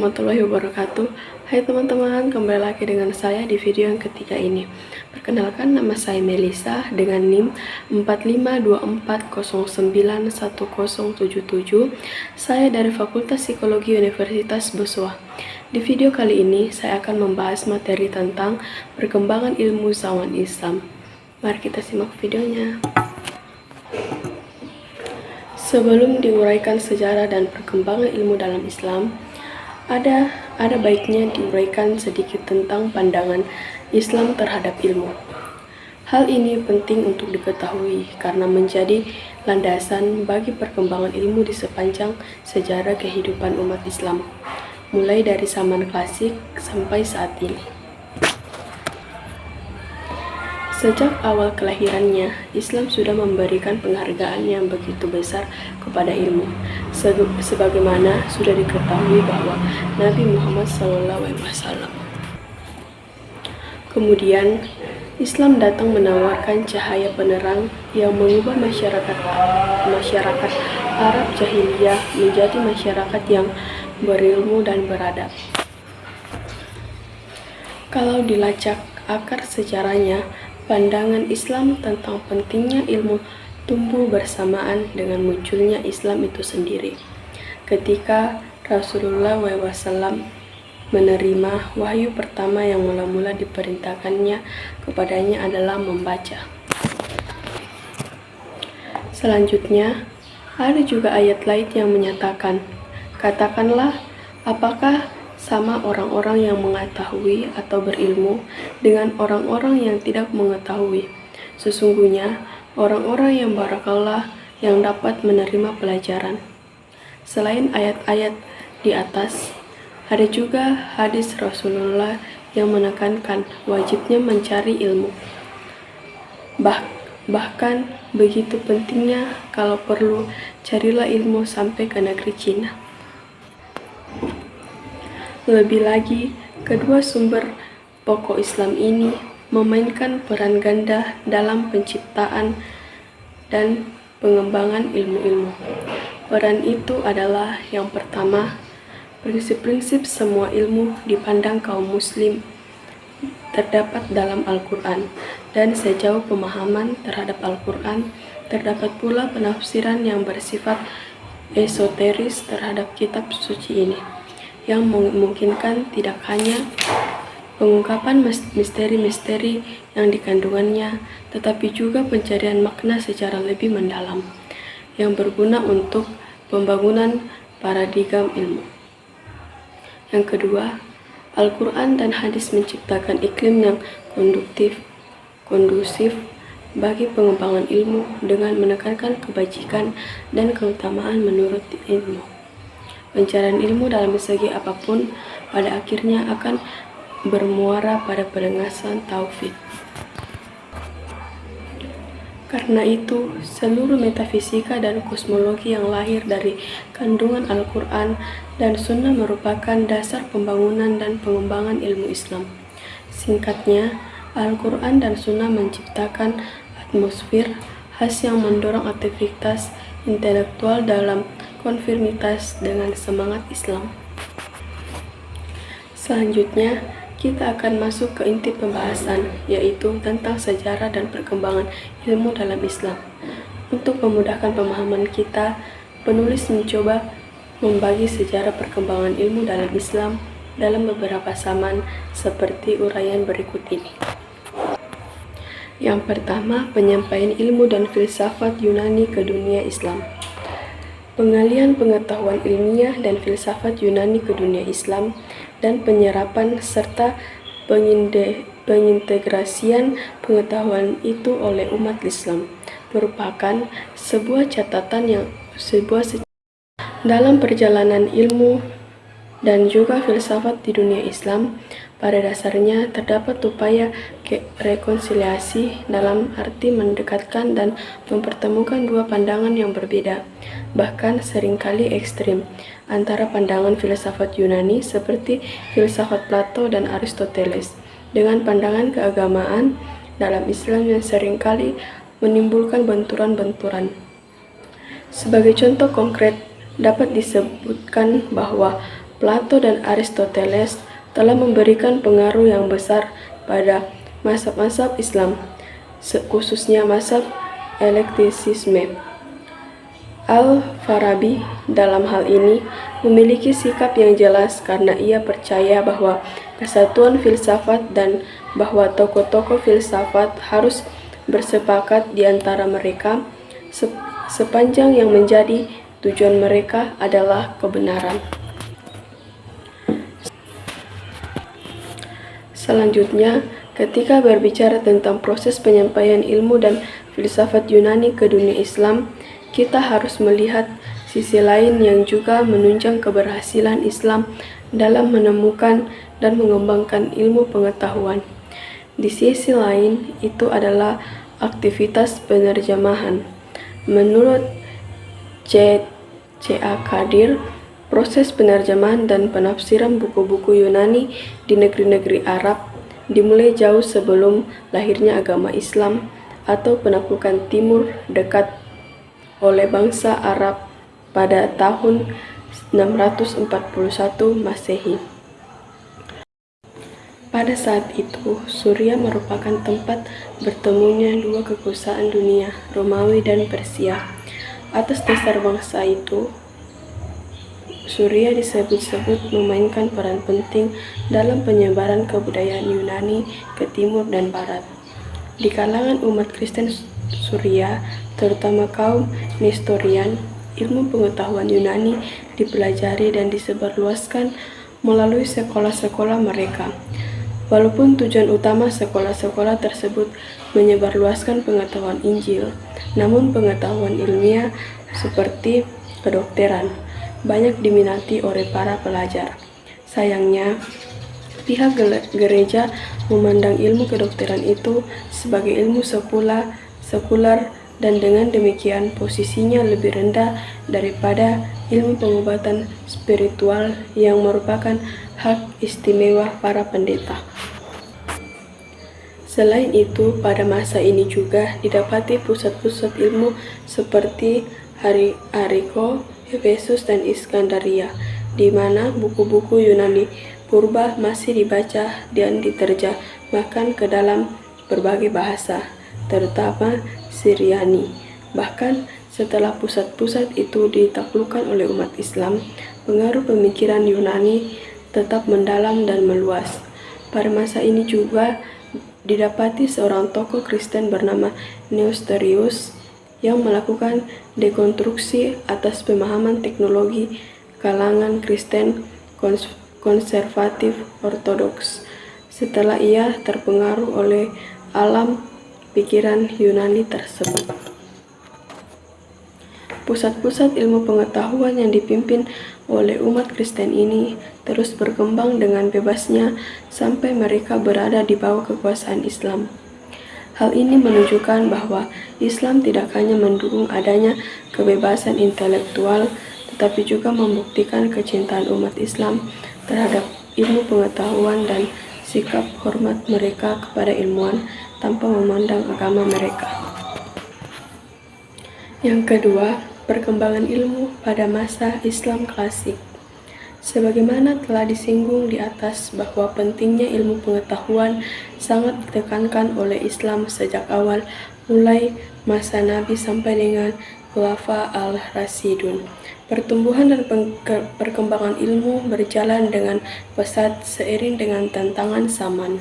warahmatullahi wabarakatuh. Hai teman-teman, kembali lagi dengan saya di video yang ketiga ini. Perkenalkan, nama saya Melisa dengan NIM 4524091077. Saya dari Fakultas Psikologi Universitas Boswa. Di video kali ini, saya akan membahas materi tentang perkembangan ilmu zaman Islam. Mari kita simak videonya. Sebelum diuraikan sejarah dan perkembangan ilmu dalam Islam, ada baiknya diuraikan sedikit tentang pandangan Islam terhadap ilmu. Hal ini penting untuk diketahui karena menjadi landasan bagi perkembangan ilmu di sepanjang sejarah kehidupan umat Islam, mulai dari zaman klasik sampai saat ini. Sejak awal kelahirannya, Islam sudah memberikan penghargaan yang begitu besar kepada ilmu. Sebagaimana sudah diketahui bahwa Nabi Muhammad SAW. Kemudian, Islam datang menawarkan cahaya penerang yang mengubah masyarakat Arab jahiliyah menjadi masyarakat yang berilmu dan beradab. Kalau dilacak akar sejarahnya, pandangan Islam tentang pentingnya ilmu tumbuh bersamaan dengan munculnya Islam itu sendiri. Ketika Rasulullah SAW menerima wahyu pertama yang mula-mula diperintahkannya kepadanya adalah membaca. Selanjutnya, ada juga ayat lain yang menyatakan, "Katakanlah, apakah sama orang-orang yang mengetahui atau berilmu dengan orang-orang yang tidak mengetahui? Sesungguhnya orang-orang yang barakallah yang dapat menerima pelajaran." Selain ayat-ayat di atas, ada juga hadis Rasulullah yang menekankan wajibnya mencari ilmu. Bahkan begitu pentingnya, kalau perlu carilah ilmu sampai ke negeri Cina. Lebih lagi, kedua sumber pokok Islam ini memainkan peran ganda dalam penciptaan dan pengembangan ilmu-ilmu. Peran itu adalah yang pertama, prinsip-prinsip semua ilmu dipandang kaum muslim terdapat dalam Al-Quran, dan sejauh pemahaman terhadap Al-Quran, terdapat pula penafsiran yang bersifat esoteris terhadap kitab suci ini, yang memungkinkan tidak hanya pengungkapan misteri-misteri yang dikandungannya, tetapi juga pencarian makna secara lebih mendalam, yang berguna untuk pembangunan paradigma ilmu. Yang kedua, Al-Quran dan hadis menciptakan iklim yang kondusif bagi pengembangan ilmu dengan menekankan kebajikan dan keutamaan menurut ilmu. Pencarian ilmu dalam segi apapun pada akhirnya akan bermuara pada penegasan tauhid. Karena itu, seluruh metafisika dan kosmologi yang lahir dari kandungan Al-Quran dan Sunnah merupakan dasar pembangunan dan pengembangan ilmu Islam. Singkatnya, Al-Quran dan Sunnah menciptakan atmosfer khas yang mendorong aktivitas intelektual dalam konformitas dengan semangat Islam. Selanjutnya, kita akan masuk ke inti pembahasan, yaitu tentang sejarah dan perkembangan ilmu dalam Islam. Untuk memudahkan pemahaman kita, penulis mencoba membagi sejarah perkembangan ilmu dalam Islam dalam beberapa zaman seperti uraian berikut ini. Yang pertama, penyampaian ilmu dan filsafat Yunani ke dunia Islam. Pengalian pengetahuan ilmiah dan filsafat Yunani ke dunia Islam dan penyerapan serta pengintegrasian pengetahuan itu oleh umat Islam merupakan sebuah dalam perjalanan ilmu dan juga filsafat di dunia Islam. Pada dasarnya terdapat upaya rekonsiliasi dalam arti mendekatkan dan mempertemukan dua pandangan yang berbeda, bahkan seringkali ekstrim, antara pandangan filsafat Yunani seperti filsafat Plato dan Aristoteles dengan pandangan keagamaan dalam Islam yang seringkali menimbulkan benturan-benturan. Sebagai contoh konkret, dapat disebutkan bahwa Plato dan Aristoteles telah memberikan pengaruh yang besar pada mazhab-mazhab Islam, khususnya mazhab elektisisme. Al-Farabi dalam hal ini memiliki sikap yang jelas karena ia percaya bahwa kesatuan filsafat dan bahwa tokoh-tokoh filsafat harus bersepakat di antara mereka sepanjang yang menjadi tujuan mereka adalah kebenaran. Selanjutnya, ketika berbicara tentang proses penyampaian ilmu dan filsafat Yunani ke dunia Islam, kita harus melihat sisi lain yang juga menunjang keberhasilan Islam dalam menemukan dan mengembangkan ilmu pengetahuan. Di sisi lain, itu adalah aktivitas penerjemahan. Menurut C.A. Kadir, proses penerjemahan dan penafsiran buku-buku Yunani di negeri-negeri Arab dimulai jauh sebelum lahirnya agama Islam atau penaklukan Timur Dekat oleh bangsa Arab pada tahun 641 Masehi. Pada saat itu, Suria merupakan tempat bertemunya dua kekuasaan dunia, Romawi dan Persia. Atas dasar bangsa itu, Suria disebut-sebut memainkan peran penting dalam penyebaran kebudayaan Yunani ke timur dan barat. Di kalangan umat Kristen Suria, terutama kaum Nestorian, ilmu pengetahuan Yunani dipelajari dan disebarluaskan melalui sekolah-sekolah mereka. Walaupun tujuan utama sekolah-sekolah tersebut menyebarluaskan pengetahuan Injil, namun pengetahuan ilmiah seperti kedokteran banyak diminati oleh para pelajar. Sayangnya, pihak gereja memandang ilmu kedokteran itu sebagai ilmu sekular dan dengan demikian posisinya lebih rendah daripada ilmu pengobatan spiritual yang merupakan hak istimewa para pendeta. Selain itu, pada masa ini juga didapati pusat-pusat ilmu seperti Ariko, Efesus, dan Iskandaria, di mana buku-buku Yunani purba masih dibaca dan diterjemahkan ke dalam berbagai bahasa, terutama Syriani. Bahkan setelah pusat-pusat itu ditaklukkan oleh umat Islam, pengaruh pemikiran Yunani tetap mendalam dan meluas. Pada masa ini juga didapati seorang tokoh Kristen bernama Nestorius yang melakukan dekonstruksi atas pemahaman teknologi kalangan Kristen konservatif ortodoks setelah ia terpengaruh oleh alam pikiran Yunani tersebut. Pusat-pusat ilmu pengetahuan yang dipimpin oleh umat Kristen ini terus berkembang dengan bebasnya sampai mereka berada di bawah kekuasaan Islam. Hal ini menunjukkan bahwa Islam tidak hanya mendukung adanya kebebasan intelektual, tetapi juga membuktikan kecintaan umat Islam terhadap ilmu pengetahuan dan sikap hormat mereka kepada ilmuwan tanpa memandang agama mereka. Yang kedua, perkembangan ilmu pada masa Islam klasik. Sebagaimana telah disinggung di atas bahwa pentingnya ilmu pengetahuan sangat ditekankan oleh Islam sejak awal mulai masa Nabi sampai dengan Khulafa al-Rasyidun. Pertumbuhan dan perkembangan ilmu berjalan dengan pesat seiring dengan tantangan zaman.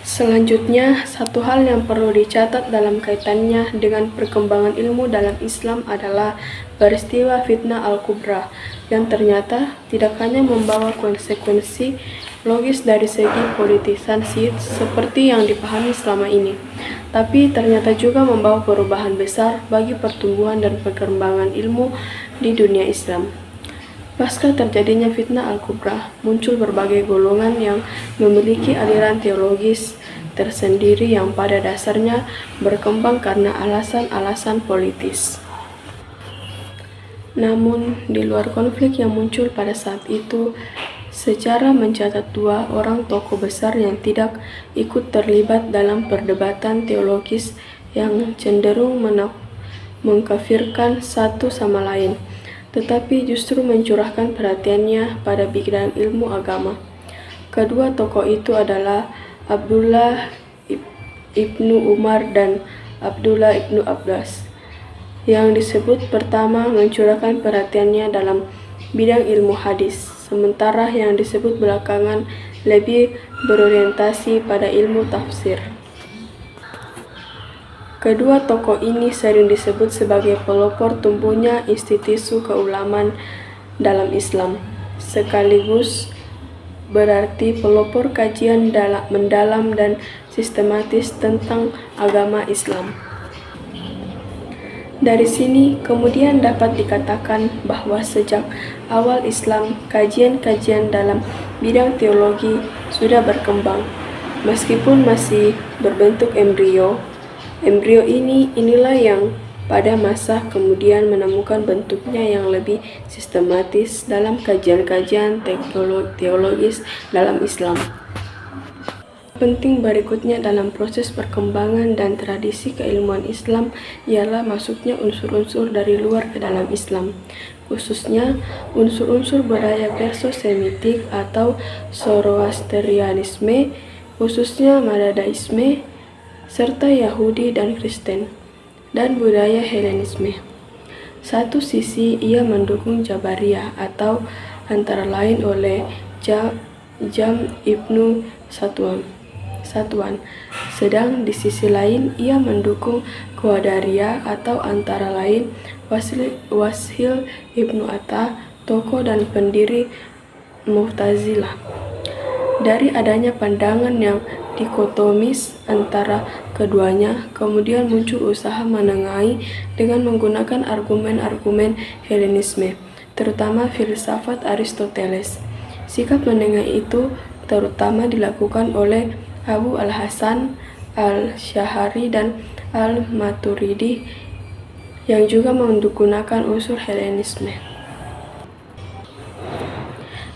Selanjutnya, satu hal yang perlu dicatat dalam kaitannya dengan perkembangan ilmu dalam Islam adalah peristiwa fitnah Al-Kubra yang ternyata tidak hanya membawa konsekuensi logis dari segi politisasi seperti yang dipahami selama ini, tapi ternyata juga membawa perubahan besar bagi pertumbuhan dan perkembangan ilmu di dunia Islam. Pasca terjadinya fitnah Al-Kubra, muncul berbagai golongan yang memiliki aliran teologis tersendiri yang pada dasarnya berkembang karena alasan-alasan politis. Namun, di luar konflik yang muncul pada saat itu, sejarah mencatat dua orang tokoh besar yang tidak ikut terlibat dalam perdebatan teologis yang cenderung mengkafirkan satu sama lain. tetapi justru mencurahkan perhatiannya pada bidang ilmu agama. Kedua tokoh itu adalah Abdullah ibnu Umar dan Abdullah ibnu Abbas. Yang disebut pertama mencurahkan perhatiannya dalam bidang ilmu hadis, sementara yang disebut belakangan lebih berorientasi pada ilmu tafsir. Kedua tokoh ini sering disebut sebagai pelopor tumbuhnya institusi keulamaan dalam Islam, sekaligus berarti pelopor kajian mendalam dan sistematis tentang agama Islam. Dari sini kemudian dapat dikatakan bahwa sejak awal Islam, kajian-kajian dalam bidang teologi sudah berkembang, meskipun masih berbentuk embrio. Embrio inilah yang pada masa kemudian menemukan bentuknya yang lebih sistematis dalam kajian-kajian teologis dalam Islam. Penting berikutnya dalam proses perkembangan dan tradisi keilmuan Islam ialah masuknya unsur-unsur dari luar ke dalam Islam, khususnya unsur-unsur budaya Perso-Semitik atau Zoroastrianisme, khususnya Madadaisme, serta Yahudi dan Kristen, dan budaya Helenisme. Satu sisi ia mendukung Jabariyah atau antara lain oleh Jam ibnu Satuan, sedang di sisi lain ia mendukung Qadariyah atau antara lain Washil ibnu Atta, tokoh dan pendiri Mu'tazilah. Dari adanya pandangan yang dikotomis antara keduanya, kemudian muncul usaha menengahi dengan menggunakan argumen-argumen Helenisme, terutama filsafat Aristoteles. Sikap menengahi itu terutama dilakukan oleh Abu al-Hasan al-Syahari dan al-Maturidi yang juga menggunakan unsur Helenisme.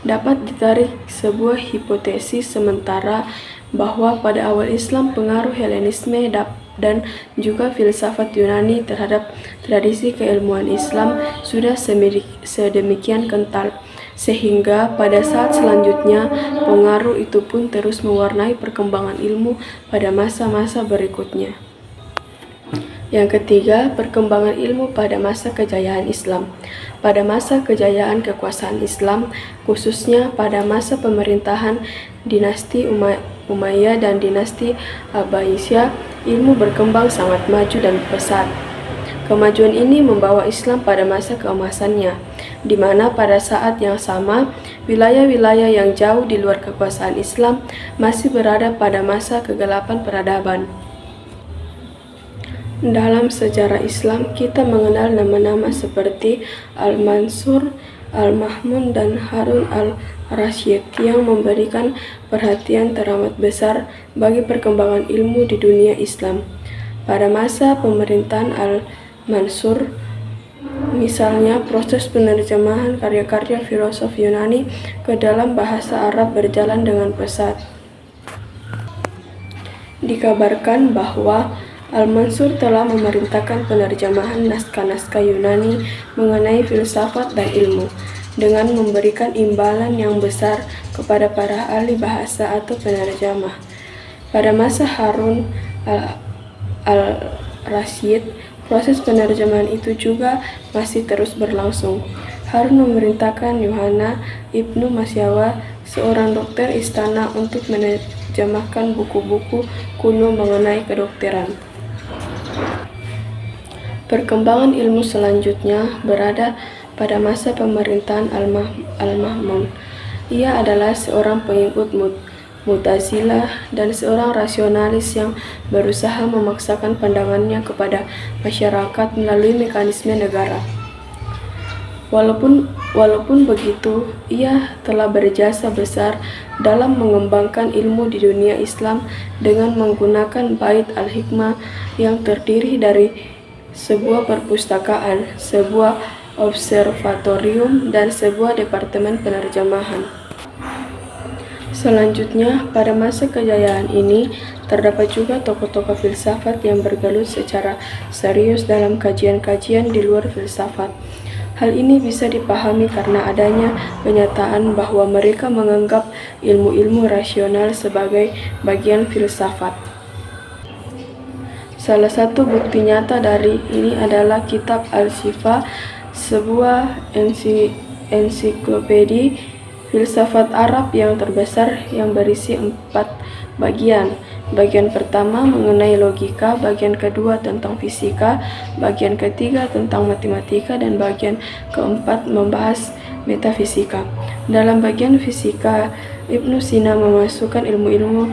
Dapat ditarik sebuah hipotesis sementara bahwa pada awal Islam pengaruh Helenisme dan juga filsafat Yunani terhadap tradisi keilmuan Islam sudah sedemikian kental, sehingga pada saat selanjutnya pengaruh itu pun terus mewarnai perkembangan ilmu pada masa-masa berikutnya. Yang ketiga, perkembangan ilmu pada masa kejayaan Islam. Pada masa kejayaan kekuasaan Islam, khususnya pada masa pemerintahan dinasti Umayyah dan dinasti Abbasiyah, ilmu berkembang sangat maju dan pesat. Kemajuan ini membawa Islam pada masa keemasannya, di mana pada saat yang sama, wilayah-wilayah yang jauh di luar kekuasaan Islam masih berada pada masa kegelapan peradaban. Dalam sejarah Islam, kita mengenal nama-nama seperti Al-Mansur, Al-Ma'mun, dan Harun al-Rasyid yang memberikan perhatian teramat besar bagi perkembangan ilmu di dunia Islam. Pada masa pemerintahan Al-Mansur, misalnya proses penerjemahan karya-karya filosof Yunani ke dalam bahasa Arab berjalan dengan pesat. Dikabarkan bahwa Al-Mansur telah memerintahkan penerjemahan naskah-naskah Yunani mengenai filsafat dan ilmu, dengan memberikan imbalan yang besar kepada para ahli bahasa atau penerjemah. Pada masa Harun al-Rasyid, proses penerjemahan itu juga masih terus berlangsung. Harun memerintahkan Yohana ibnu Masyawa, seorang dokter istana, untuk menerjemahkan buku-buku kuno mengenai kedokteran. Perkembangan ilmu selanjutnya berada pada masa pemerintahan Al-Ma'mun. Ia adalah seorang pengikut Mu'tazilah dan seorang rasionalis yang berusaha memaksakan pandangannya kepada masyarakat melalui mekanisme negara. Walaupun begitu, ia telah berjasa besar dalam mengembangkan ilmu di dunia Islam dengan menggunakan Bait al-Hikmah yang terdiri dari sebuah perpustakaan, sebuah observatorium, dan sebuah departemen penerjemahan. Selanjutnya, pada masa kejayaan ini, terdapat juga tokoh-tokoh filsafat yang bergelut secara serius dalam kajian-kajian di luar filsafat. Hal ini bisa dipahami karena adanya kenyataan bahwa mereka menganggap ilmu-ilmu rasional sebagai bagian filsafat. Salah satu bukti nyata dari ini adalah kitab Al-Shifa, sebuah ensiklopedi filsafat Arab yang terbesar yang berisi 4 bagian. Bagian pertama mengenai logika, bagian kedua tentang fisika, bagian ketiga tentang matematika, dan bagian keempat membahas metafisika. Dalam bagian fisika, Ibnu Sina memasukkan ilmu-ilmu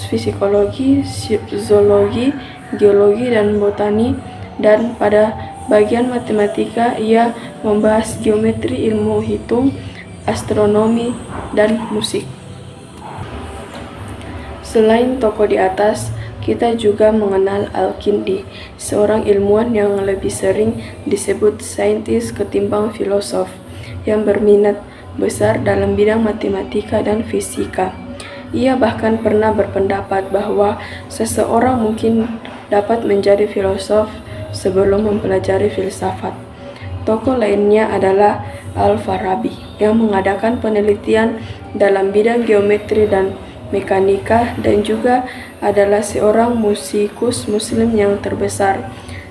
fisikologi, zoologi, geologi, dan botani, dan pada bagian matematika ia membahas geometri, ilmu hitung, astronomi, dan musik. Selain tokoh di atas, kita juga mengenal Al-Kindi, seorang ilmuwan yang lebih sering disebut saintis ketimbang filosof, yang berminat besar dalam bidang matematika dan fisika. Ia bahkan pernah berpendapat bahwa seseorang mungkin dapat menjadi filosof sebelum mempelajari filsafat. Tokoh lainnya adalah Al-Farabi, yang mengadakan penelitian dalam bidang geometri dan mekanika, dan juga adalah seorang musikus muslim yang terbesar.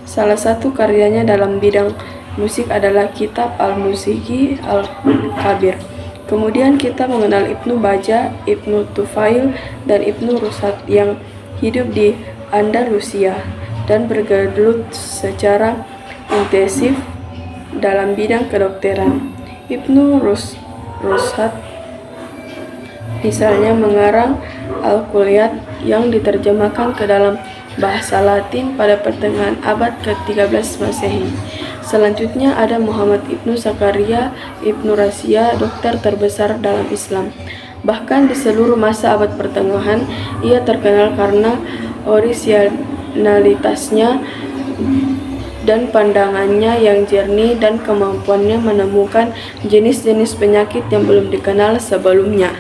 Salah satu karyanya dalam bidang musik adalah kitab Al-Musiki Al-Kabir. Kemudian kita mengenal Ibnu Baja, Ibnu Tufail, dan Ibnu Rushd yang hidup di Andalusia dan bergelut secara intensif dalam bidang kedokteran. Ibnu Rushd misalnya mengarang Al-Kulliyat yang diterjemahkan ke dalam bahasa Latin pada pertengahan abad ke-13 Masehi. Selanjutnya ada Muhammad Ibnu Zakaria Ibnu Rasyia, dokter terbesar dalam Islam. Bahkan di seluruh masa abad pertengahan, ia terkenal karena orisinalitasnya dan pandangannya yang jernih dan kemampuannya menemukan jenis-jenis penyakit yang belum dikenal sebelumnya.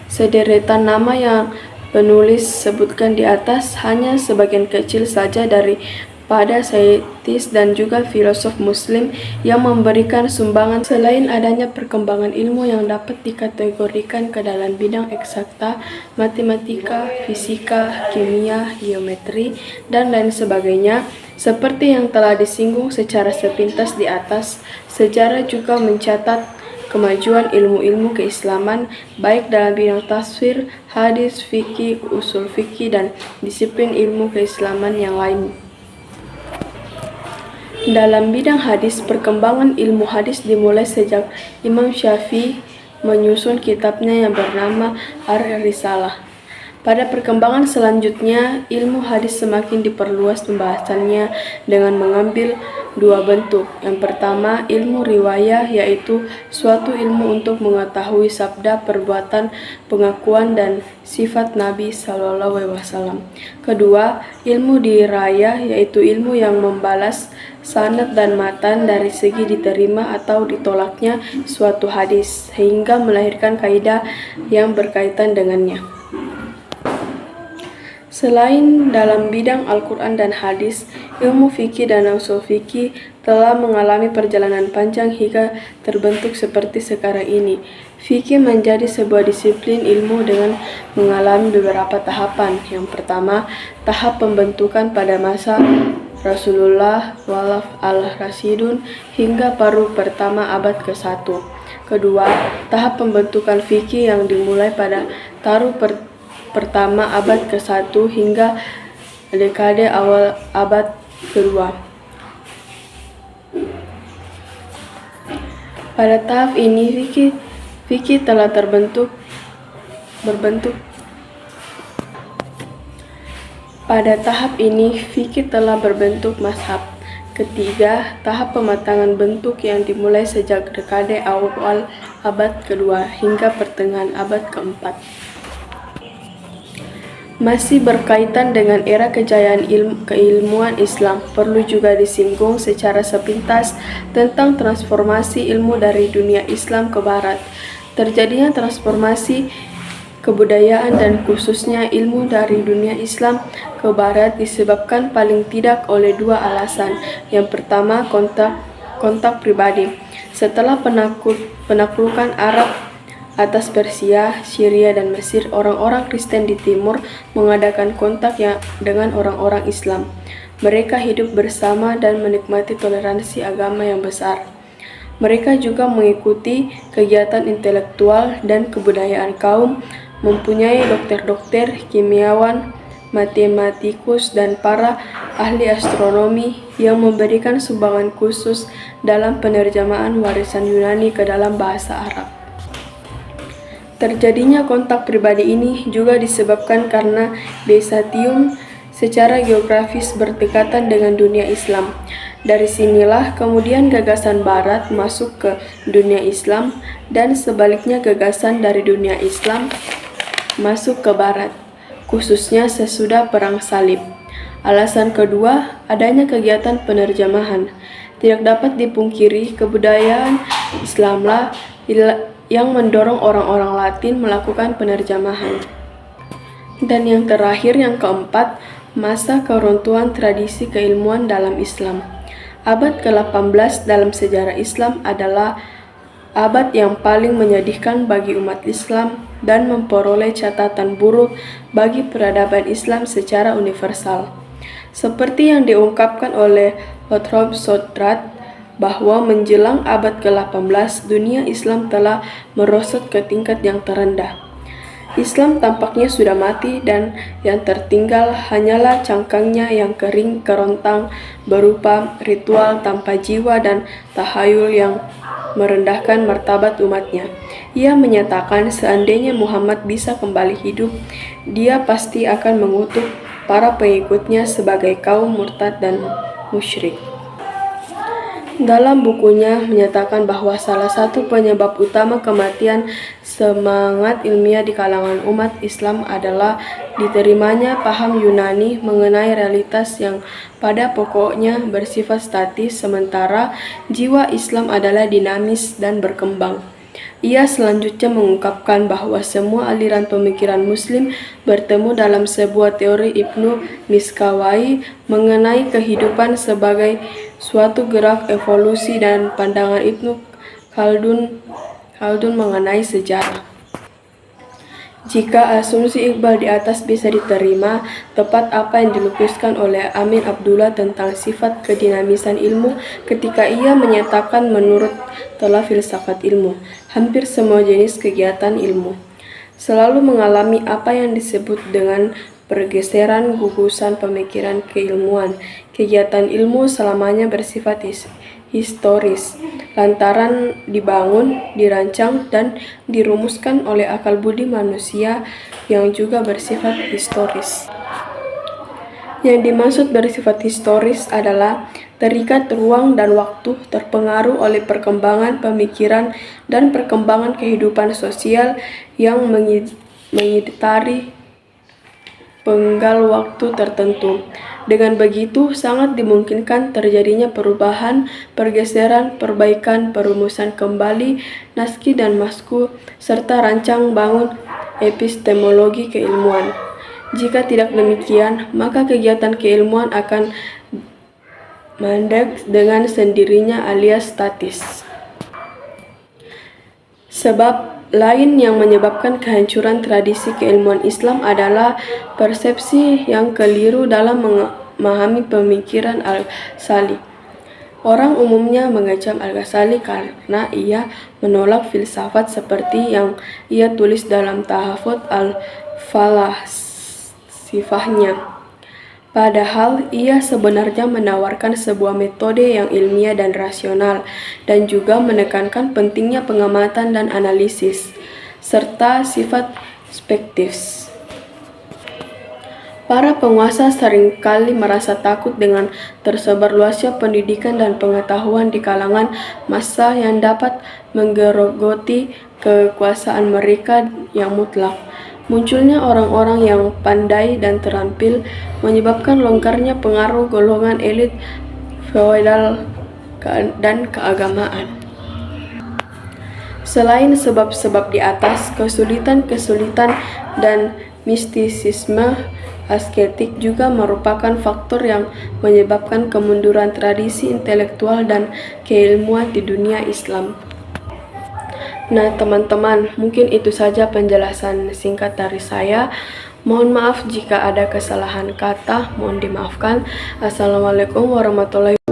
Sederetan nama yang penulis sebutkan di atas hanya sebagian kecil saja daripada saintis dan juga filosof muslim yang memberikan sumbangan. Selain adanya perkembangan ilmu yang dapat dikategorikan ke dalam bidang eksakta, matematika, fisika, kimia, geometri, dan lain sebagainya, seperti yang telah disinggung secara sepintas di atas, sejarah juga mencatat kemajuan ilmu-ilmu keislaman baik dalam bidang tafsir, hadis, fikih, usul fikih, dan disiplin ilmu keislaman yang lain. Dalam bidang hadis, perkembangan ilmu hadis dimulai sejak Imam Syafi'i menyusun kitabnya yang bernama Ar-Risalah. Pada perkembangan selanjutnya, ilmu hadis semakin diperluas pembahasannya dengan mengambil 2 bentuk. Yang pertama, ilmu riwayah, yaitu suatu ilmu untuk mengetahui sabda, perbuatan, pengakuan, dan sifat Nabi SAW. Kedua, ilmu dirayah, yaitu ilmu yang membalas sanad dan matan dari segi diterima atau ditolaknya suatu hadis, sehingga melahirkan kaidah yang berkaitan dengannya. Selain dalam bidang Al-Quran dan hadis, ilmu fikih dan usul fikih telah mengalami perjalanan panjang hingga terbentuk seperti sekarang ini. Fikih menjadi sebuah disiplin ilmu dengan mengalami beberapa tahapan. Yang pertama, tahap pembentukan pada masa Rasulullah Khalaf al-Rasyidun hingga paruh pertama abad ke-1. Kedua, tahap pembentukan fikih yang dimulai pada paruh pertama abad ke-1 hingga dekade awal abad ke-2. Pada tahap ini fikih telah berbentuk mazhab. Ketiga, tahap pematangan bentuk yang dimulai sejak dekade awal abad ke-2 hingga pertengahan abad ke-4. Masih berkaitan dengan era kejayaan keilmuan Islam, perlu juga disinggung secara sepintas tentang transformasi ilmu dari dunia Islam ke Barat. Terjadinya transformasi kebudayaan dan khususnya ilmu dari dunia Islam ke Barat disebabkan paling tidak oleh 2 alasan. Yang pertama, kontak pribadi. Setelah penaklukan Arab atas Persia, Syria, dan Mesir, orang-orang Kristen di timur mengadakan kontak dengan orang-orang Islam. Mereka hidup bersama dan menikmati toleransi agama yang besar. Mereka juga mengikuti kegiatan intelektual dan kebudayaan kaum, mempunyai dokter-dokter, kimiawan, matematikus, dan para ahli astronomi yang memberikan sumbangan khusus dalam penerjemahan warisan Yunani ke dalam bahasa Arab. Terjadinya kontak pribadi ini juga disebabkan karena Byzantium secara geografis berdekatan dengan dunia Islam. Dari sinilah kemudian gagasan Barat masuk ke dunia Islam dan sebaliknya gagasan dari dunia Islam masuk ke Barat, khususnya sesudah Perang Salib. Alasan kedua, adanya kegiatan penerjemahan. Tidak dapat dipungkiri kebudayaan Islamlah yang mendorong orang-orang Latin melakukan penerjemahan. Dan yang terakhir, yang keempat, masa keruntuhan tradisi keilmuan dalam Islam. Abad ke-18 dalam sejarah Islam adalah abad yang paling menyedihkan bagi umat Islam dan memperoleh catatan buruk bagi peradaban Islam secara universal. Seperti yang diungkapkan oleh Lothrop Sodrat, bahwa menjelang abad ke-18 dunia Islam telah merosot ke tingkat yang terendah. Islam tampaknya sudah mati dan yang tertinggal hanyalah cangkangnya yang kering kerontang berupa ritual tanpa jiwa dan tahayul yang merendahkan martabat umatnya. Ia menyatakan seandainya Muhammad bisa kembali hidup, dia pasti akan mengutuk para pengikutnya sebagai kaum murtad dan musyrik. Dalam bukunya menyatakan bahwa salah satu penyebab utama kematian semangat ilmiah di kalangan umat Islam adalah diterimanya paham Yunani mengenai realitas yang pada pokoknya bersifat statis, sementara jiwa Islam adalah dinamis dan berkembang. Ia selanjutnya mengungkapkan bahwa semua aliran pemikiran Muslim bertemu dalam sebuah teori Ibnu Miskawai mengenai kehidupan sebagai suatu gerak evolusi dan pandangan Ibnu Khaldun mengenai sejarah. Jika asumsi Iqbal di atas bisa diterima, tepat apa yang dilukiskan oleh Amin Abdullah tentang sifat kedinamisan ilmu ketika ia menyatakan menurut telah filsafat ilmu, hampir semua jenis kegiatan ilmu selalu mengalami apa yang disebut dengan pergeseran gugusan pemikiran keilmuan. Kegiatan ilmu selamanya bersifat historis, lantaran dibangun, dirancang, dan dirumuskan oleh akal budi manusia yang juga bersifat historis. Yang dimaksud bersifat historis adalah terikat ruang dan waktu, terpengaruh oleh perkembangan pemikiran dan perkembangan kehidupan sosial yang mengitari penggal waktu tertentu. Dengan begitu, sangat dimungkinkan terjadinya perubahan, pergeseran, perbaikan, perumusan kembali naski dan masku, serta rancang bangun epistemologi keilmuan. Jika tidak demikian, maka kegiatan keilmuan akan mandek dengan sendirinya alias statis. Sebab lain yang menyebabkan kehancuran tradisi keilmuan Islam adalah persepsi yang keliru dalam memahami pemikiran Al-Ghazali. Orang umumnya mengecam Al-Ghazali karena ia menolak filsafat seperti yang ia tulis dalam Tahafut al-Falasifahnya. Padahal ia sebenarnya menawarkan sebuah metode yang ilmiah dan rasional, dan juga menekankan pentingnya pengamatan dan analisis, serta sifat spektif. Para penguasa seringkali merasa takut dengan tersebarluasnya pendidikan dan pengetahuan di kalangan massa yang dapat menggerogoti kekuasaan mereka yang mutlak. Munculnya orang-orang yang pandai dan terampil menyebabkan longgarnya pengaruh golongan elit feodal dan keagamaan. Selain sebab-sebab di atas, kesulitan-kesulitan dan mistisisme asketik juga merupakan faktor yang menyebabkan kemunduran tradisi intelektual dan keilmuan di dunia Islam. Nah, teman-teman, mungkin itu saja penjelasan singkat dari saya. Mohon maaf jika ada kesalahan kata, mohon dimaafkan. Assalamualaikum warahmatullahi wabarakatuh.